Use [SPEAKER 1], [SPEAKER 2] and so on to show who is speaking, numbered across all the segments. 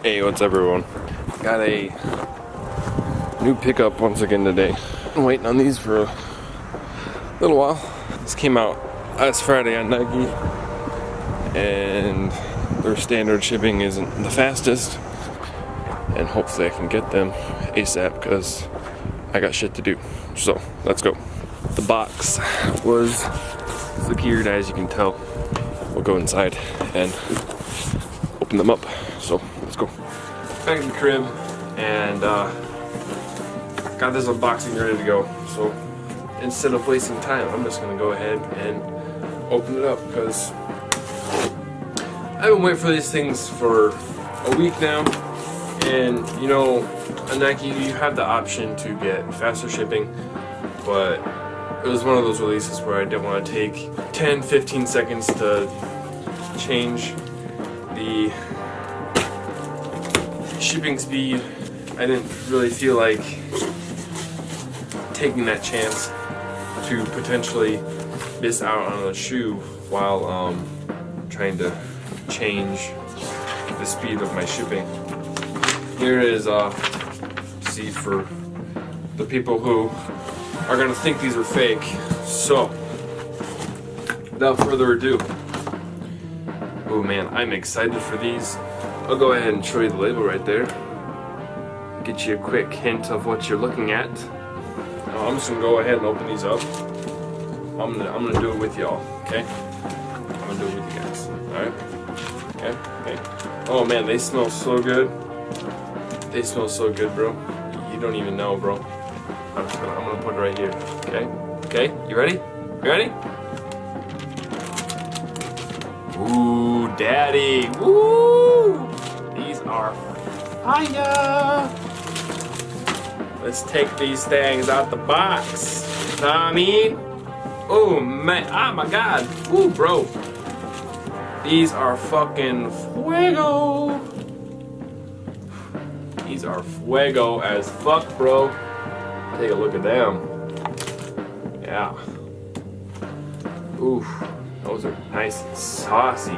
[SPEAKER 1] Hey, what's up everyone? Got a new pickup once again today. Been waiting on these for a little while. This came out last Friday on Nike, and their standard shipping isn't the fastest, and hopefully I can get them ASAP because I got shit to do. So let's go. The box was secured, as you can tell. We'll go inside and open them up. So let's go. Back in the crib, and got this unboxing ready to go. So instead of wasting time, I'm just gonna go ahead and open it up because I've been waiting for these things for a week now. And you know, on Nike you have the option to get faster shipping, but it was one of those releases where I didn't want to take 10-15 seconds to change the shipping speed. I didn't really feel like taking that chance to potentially miss out on a shoe while trying to change the speed of my shipping. Here is see, for the people who are gonna think these are fake. So without further ado, oh man, I'm excited for these. I'll go ahead and show you the label right there. Get you a quick hint of what you're looking at. Now, I'm just gonna go ahead and open these up. I'm gonna do it with y'all, okay? I'm gonna do it with you guys. Alright? Okay? Oh man, they smell so good. They smell so good, bro. You don't even know, bro. I'm gonna put it right here. Okay? Okay? You ready? You ready? Ooh, daddy. Woo! These are fire. Let's take these things out the box. Know what I mean? Oh man, oh my god. Ooh, bro. These are fucking fuego. These are fuego as fuck, bro. Take a look at them. Yeah. Oof. Those are nice and saucy.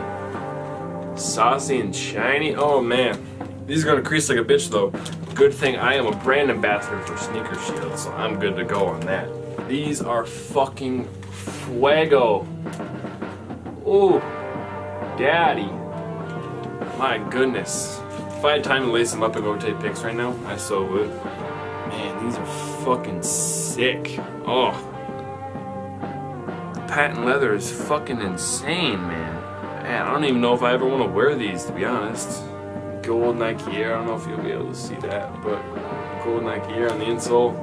[SPEAKER 1] Saucy and shiny. Oh man. These are gonna crease like a bitch though. Good thing I am a brand ambassador for SneakerHeads, so I'm good to go on that. These are fucking fuego. Ooh. Daddy. My goodness. If I had time to lace them up and go take pics right now, I so would. Man, these are fucking sick. Oh. The patent leather is fucking insane, man. Man, I don't even know if I ever want to wear these, to be honest. Gold Nike Air, I don't know if you'll be able to see that, but gold Nike Air on the insole.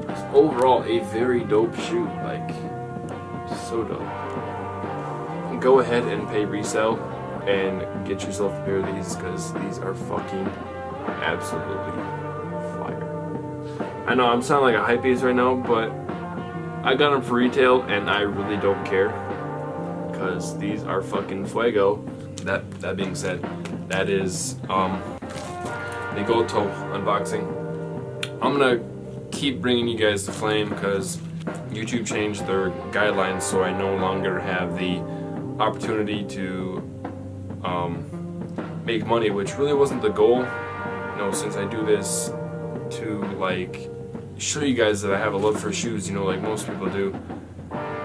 [SPEAKER 1] It's overall a very dope shoe, like, so dope. Go ahead and pay resale and get yourself a pair of these because these are fucking absolutely fire. I know I'm sounding like a hypebeast right now, but I got them for retail and I really don't care because these are fucking fuego. That being said, that is the gold toe unboxing. I'm gonna keep bringing you guys to flame because YouTube changed their guidelines, so I no longer have the opportunity to make money, which really wasn't the goal. You know, since I do this to like show you guys that I have a love for shoes, you know, like most people do,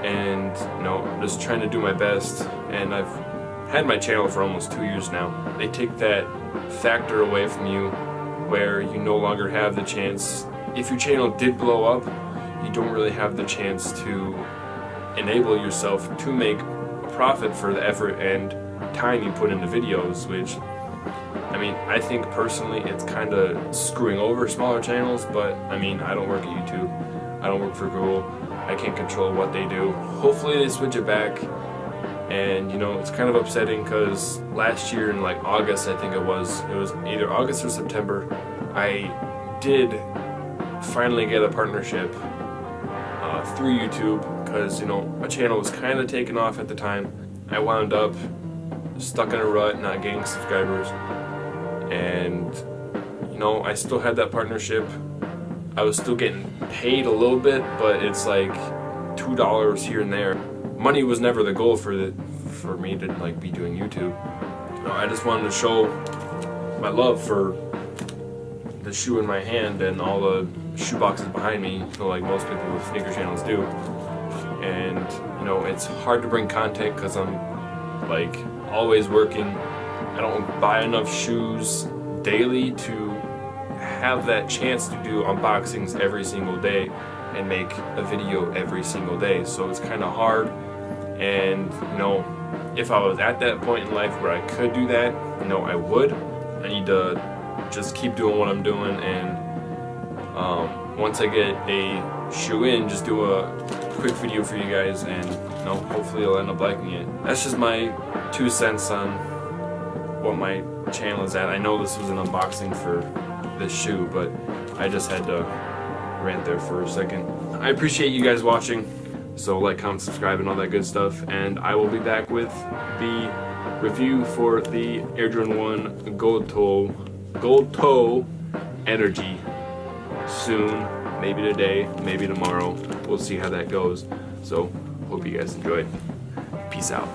[SPEAKER 1] and you know, I'm just trying to do my best. And I've had my channel for almost 2 years now. They take that factor away from you where you no longer have the chance. If your channel did blow up, you don't really have the chance to enable yourself to make profit for the effort and time you put into videos, which, I mean, I think personally it's kind of screwing over smaller channels, but I mean, I don't work at YouTube, I don't work for Google, I can't control what they do. Hopefully they switch it back. And you know, it's kind of upsetting because last year in like August, I think it was either August or September, I did finally get a partnership through YouTube because, you know, my channel was kind of taking off at the time. I wound up stuck in a rut, not getting subscribers, and you know, I still had that partnership. I was still getting paid a little bit, but it's like $2 here and there. Money was never the goal for me to like be doing YouTube. I just wanted to show my love for the shoe in my hand and all the shoe boxes behind me, like most people with sneaker channels do. And it's hard to bring content because I'm like always working. I don't buy enough shoes daily to have that chance to do unboxings every single day and make a video every single day, so it's kind of hard. And if I was at that point in life where I could do that, I would. I need to just keep doing what I'm doing, and once I get a shoe in, just do a quick video for you guys, and hopefully you'll end up liking it. That's just my 2 cents on what my channel is at. I know this was an unboxing for this shoe, but I just had to rant there for a second. I appreciate you guys watching, so like, comment, subscribe, and all that good stuff, and I will be back with the review for the Air Jordan 1 Gold Toe Energy soon. Maybe today, maybe tomorrow. We'll see how that goes. So hope you guys enjoy. Peace out.